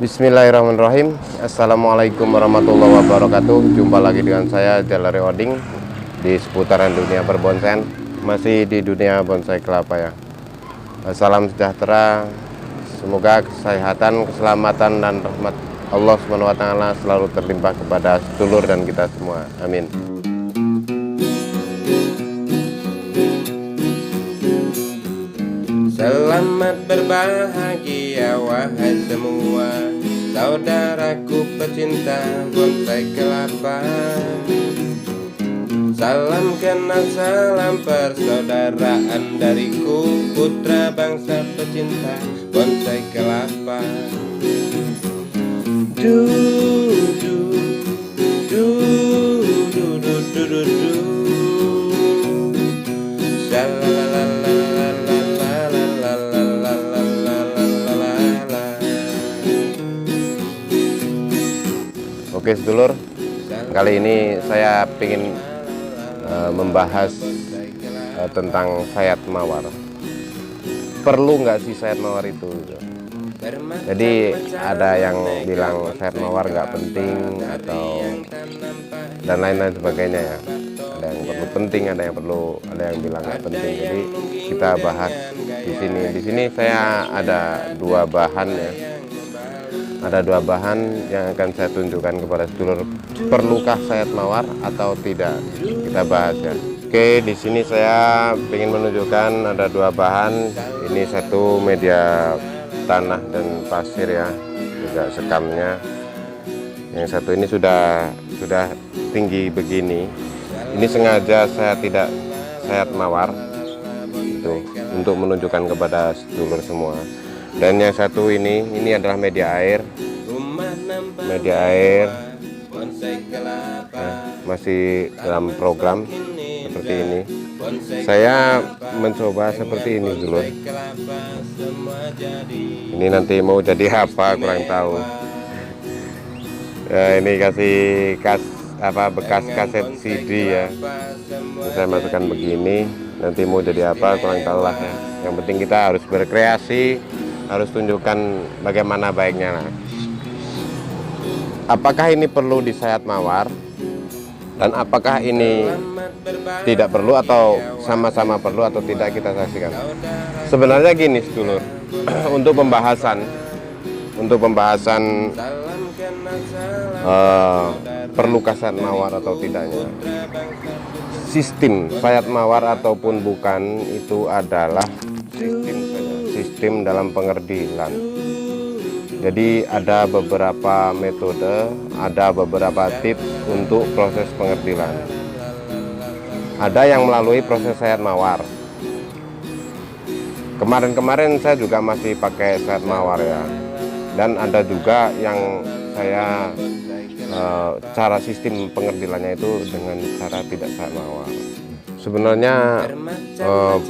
Bismillahirrahmanirrahim. Assalamualaikum warahmatullahi wabarakatuh. Jumpa lagi dengan saya Jalari Oding di seputaran dunia perbonsaian, masih di dunia bonsai kelapa ya. Salam sejahtera, semoga kesehatan, keselamatan dan rahmat Allah SWT selalu terlimpah kepada sedulur dan kita semua. Amin. Selamat berbahagia wahai semua saudaraku pecinta bonsai kelapa. Salam kenal, salam persaudaraan dariku, putra bangsa pecinta bonsai kelapa. Du du du du du du du du. Oke sedulur, kali ini saya ingin membahas tentang sayat mawar. Perlu nggak sih sayat mawar itu? Jadi ada yang bilang sayat mawar nggak penting atau dan lain-lain sebagainya ya. Ada yang perlu penting, ada yang bilang nggak penting. Jadi kita bahas di sini. Di sini saya ada dua bahan ya. Ada dua bahan yang akan saya tunjukkan kepada sedulur. Perlukah sayat mawar atau tidak? Kita bahas ya. Oke, di sini saya ingin menunjukkan ada dua bahan. Ini satu media tanah dan pasir ya, juga sekamnya. Yang satu ini sudah tinggi begini. Ini sengaja saya tidak sayat mawar itu untuk menunjukkan kepada sedulur semua. Dan yang satu ini adalah media air. Masih dalam program seperti ini. Saya mencoba seperti ini dulu. Ini nanti mau jadi apa kurang tahu. Ini kasih bekas kaset CD ya. Saya masukkan begini. Nanti mau jadi apa kurang tahu lah ya. Yang penting kita harus berkreasi, harus tunjukkan bagaimana baiknya. Apakah ini perlu disayat mawar dan apakah ini tidak perlu atau sama-sama perlu atau tidak, kita saksikan. Sebenarnya gini sedulur, untuk pembahasan perlukah sayat mawar atau tidaknya, sistem sayat mawar ataupun bukan itu adalah sistem dalam pengerdilan. Jadi ada beberapa metode, ada beberapa tips untuk proses pengerdilan. Ada yang melalui proses sayat mawar. Kemarin saya juga masih pakai sayat mawar ya. Dan ada juga yang saya cara sistem pengerdilannya itu dengan cara tidak sayat mawar. Sebenarnya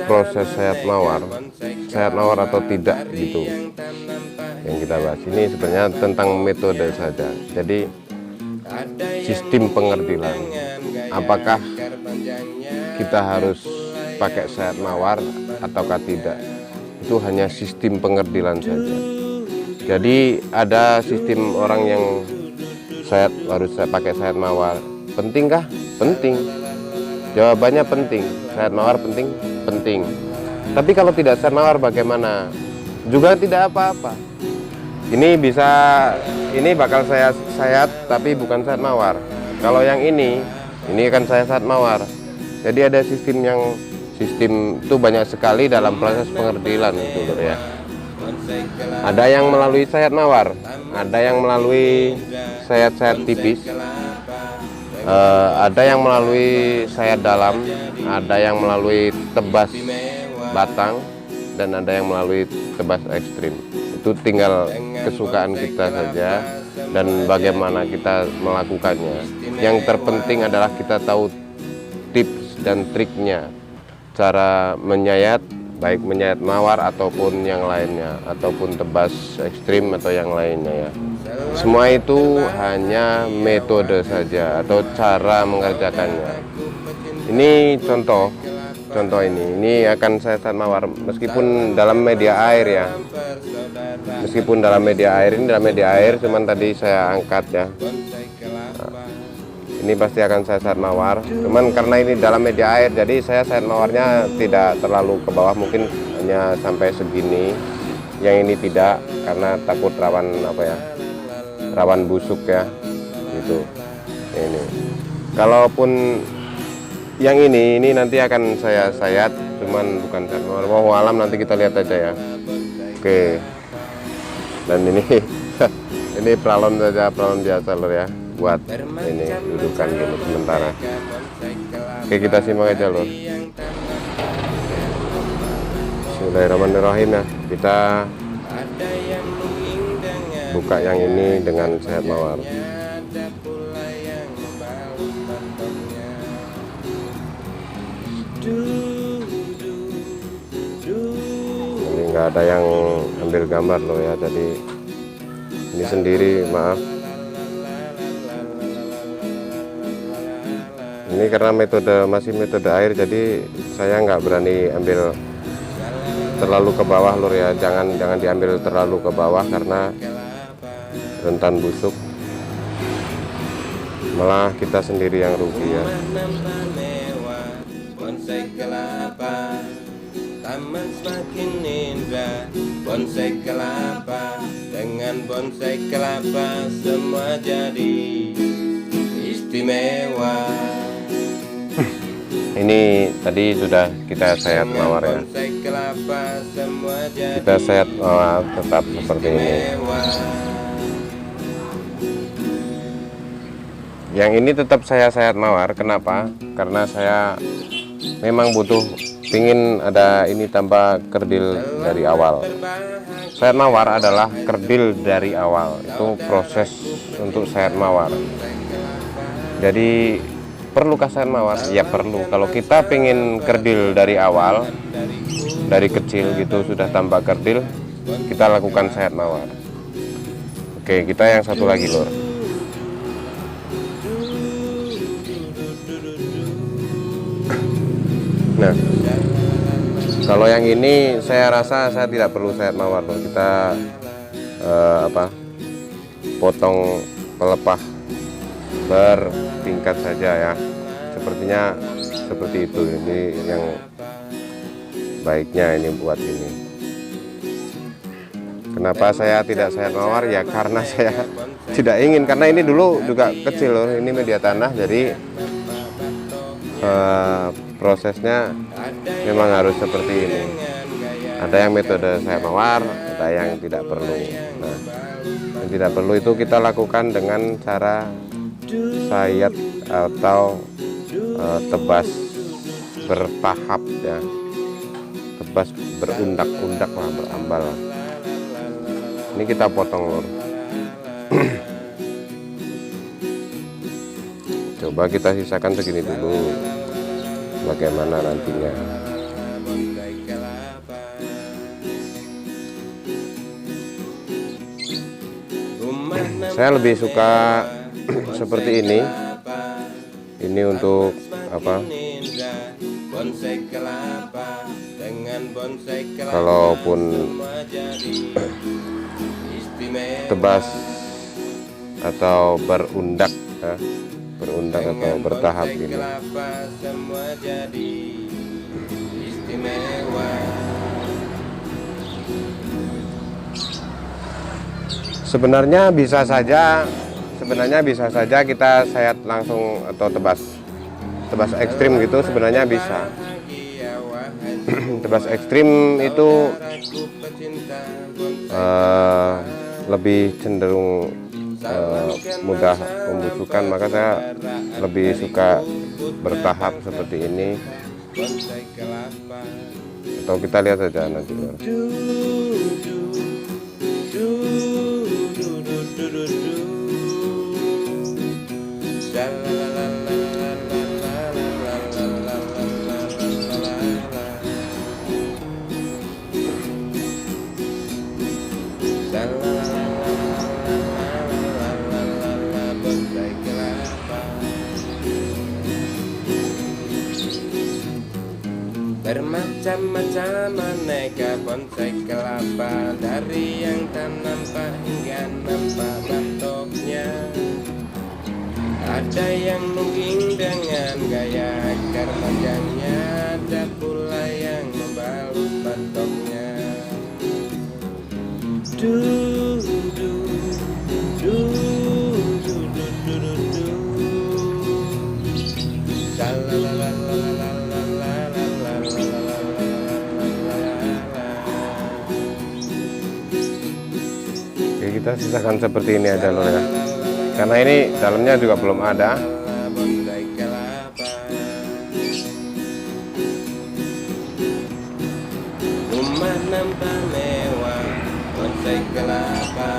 proses sayat mawar atau tidak gitu yang kita bahas ini sebenarnya tentang metode saja. Jadi sistem pengerdilan, apakah kita harus pakai sayat mawar ataukah tidak, itu hanya sistem pengerdilan saja. Jadi ada sistem orang yang harus pakai sayat mawar. Pentingkah? Penting. Jawabannya penting. Sayat mawar penting? Penting. Tapi kalau tidak sayat mawar bagaimana? Juga tidak apa-apa. Ini bakal saya sayat tapi bukan sayat mawar. Kalau yang ini kan saya sayat mawar. Jadi ada sistem itu banyak sekali dalam proses pengerdilan dulu ya. Ada yang melalui sayat mawar, ada yang melalui sayat-sayat tipis, ada yang melalui sayat dalam, ada yang melalui tebas batang, dan ada yang melalui tebas ekstrim. Itu tinggal kesukaan kita saja dan bagaimana kita melakukannya. Yang terpenting adalah kita tahu tips dan triknya, cara menyayat, baik menyayat mawar ataupun yang lainnya, ataupun tebas ekstrim atau yang lainnya ya. Semua itu hanya metode saja atau cara mengerjakannya. Ini contoh contoh ini akan saya saat mawar meskipun dalam media air ya, meskipun dalam media air, ini dalam media air cuman tadi saya angkat ya. Nah, ini pasti akan saya saat mawar, cuman karena ini dalam media air jadi saya saat mawarnya tidak terlalu ke bawah, mungkin hanya sampai segini. Yang ini tidak, karena takut rawan apa ya, rawan busuk ya gitu. Ini kalaupun yang ini nanti akan saya sayat, cuman bukan saat mawar. Wallahu alam, nanti kita lihat aja ya. Oke, dan ini ini pralon saja, pralon biasa lor ya, buat ini dudukan gini sementara. Oke, kita simak aja lor. Bismillahirrahmanirrahim ya. Kita buka yang ini dengan sehat mawar. Ini nggak ada yang ambil gambar loh ya, jadi ini sendiri, maaf. Ini karena masih metode air, jadi saya nggak berani ambil terlalu ke bawah lur ya, jangan diambil terlalu ke bawah karena rentan busuk, malah kita sendiri yang rugi ya. Bonsai kelapa, taman semakin indah. Bonsai kelapa, dengan bonsai kelapa semua jadi istimewa. Ini tadi sudah kita sayat mawar ya. Kita sayat mawar tetap seperti ini. Yang ini tetap saya sayat mawar. Kenapa? Karena saya memang pingin ada ini tambah kerdil dari awal. Sayat mawar adalah kerdil dari awal. Itu proses untuk sayat mawar. Jadi perlukah sayat mawar? Ya perlu. Kalau kita pengen kerdil dari awal, dari kecil gitu sudah tambah kerdil, kita lakukan sayat mawar. Oke, kita yang satu lagi lor. Nah, kalau yang ini saya rasa saya tidak perlu sayat mawar lor. Kita potong pelepah bertingkat saja ya, sepertinya seperti itu. Ini yang baiknya ini buat ini. Kenapa saya tidak sayat mawar ya, karena saya tidak ingin, karena ini dulu juga kecil loh, ini media tanah, jadi prosesnya memang harus seperti ini. Ada yang metode sayat mawar, ada yang tidak perlu. Nah, yang tidak perlu itu kita lakukan dengan cara sayat atau tebas bertahap ya, tebas berundak-undak lah, berambal. Ini kita potong lor. Coba kita sisakan segini dulu, bagaimana nantinya. Saya lebih suka seperti ini untuk apa, kalaupun tebas atau berundak ya, berundak atau bertahap gini. Sebenarnya bisa saja kita sayat langsung atau tebas ekstrim gitu, sebenarnya bisa. Tebas ekstrim itu lebih cenderung mudah pembusukan, maka saya lebih suka bertahap seperti ini. Atau kita lihat saja nanti. Bermacam-macam aneka bonsai kelapa, dari yang tak nampak hingga nampak batoknya. Ada yang nungging dengan gaya akar panjangnya, ada pula yang membalut batoknya. Du, du, du, du, du, du, du, du. Oke, kita sisakan seperti ini aja lur ya, karena ini dalamnya juga belum ada. Bonsai kelapa, rumah nampak mewah, bonsai kelapa,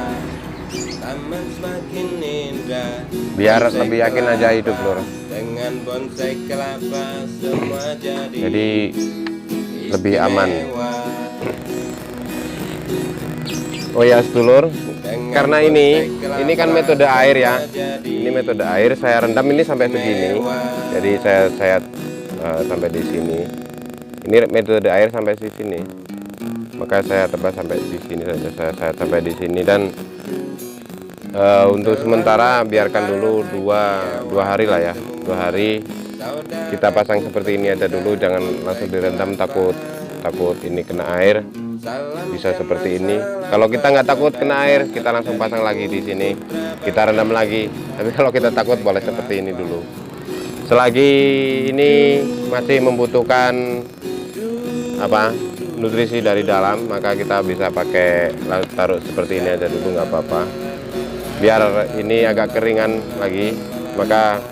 taman semakin indah. Biar Bonsai lebih yakin aja kelapa, hidup lur. dengan bonsai kelapa semua Jadi lebih aman. istimewa. Oh ya sedulur, karena ini kan metode air ya. Ini metode air, saya rendam ini sampai segini. Jadi saya sampai di sini. Ini metode air sampai di sini. Maka saya tebas sampai di sini saja. Saya sampai di sini dan untuk sementara biarkan dulu dua hari lah ya. 2 hari kita pasang seperti ini aja dulu, jangan langsung direndam, takut ini kena air. Bisa seperti ini. Kalau kita nggak takut kena air, kita langsung pasang lagi di sini, kita rendam lagi. Tapi kalau kita takut, boleh seperti ini dulu. Selagi ini masih membutuhkan nutrisi dari dalam, maka kita bisa pakai taruh seperti ini aja dulu, nggak apa-apa. Biar ini agak keringan lagi, maka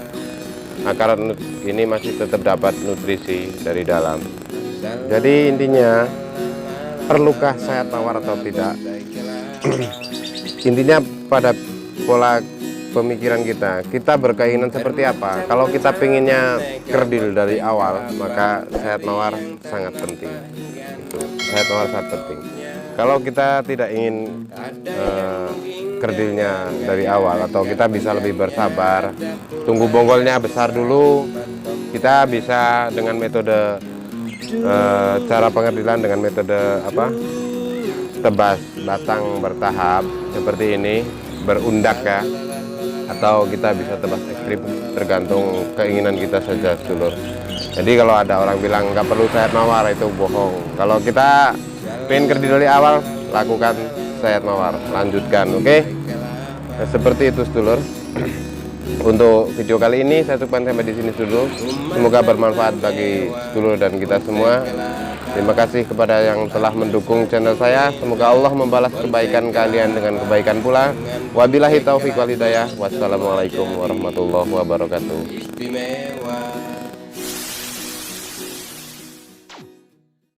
akar ini masih tetap dapat nutrisi dari dalam. Jadi intinya, perlukah sayat mawar atau tidak? Intinya pada pola pemikiran kita berkeinginan seperti apa. Kalau kita pinginnya kerdil dari awal, maka sayat mawar sangat penting. Sayat mawar sangat penting. Kalau kita tidak ingin kerdilnya dari awal, atau kita bisa lebih bersabar, tunggu bonggolnya besar dulu, kita bisa dengan metode cara pengerdilan dengan metode tebas batang bertahap seperti ini, berundak ya, atau kita bisa tebas ekstrim, tergantung keinginan kita saja sedulur. Jadi kalau ada orang bilang nggak perlu sayat mawar, itu bohong. Kalau kita pengen kerdil dari awal, lakukan sayat mawar, lanjutkan, oke? Nah, seperti itu sedulur. Untuk video kali ini saya cukupkan sampai di sini dulu. Semoga bermanfaat bagi sedulur dan kita semua. Terima kasih kepada yang telah mendukung channel saya. Semoga Allah membalas kebaikan kalian dengan kebaikan pula. Wabillahi taufiq wal hidayah. Wassalamualaikum warahmatullahi wabarakatuh. Istimewa.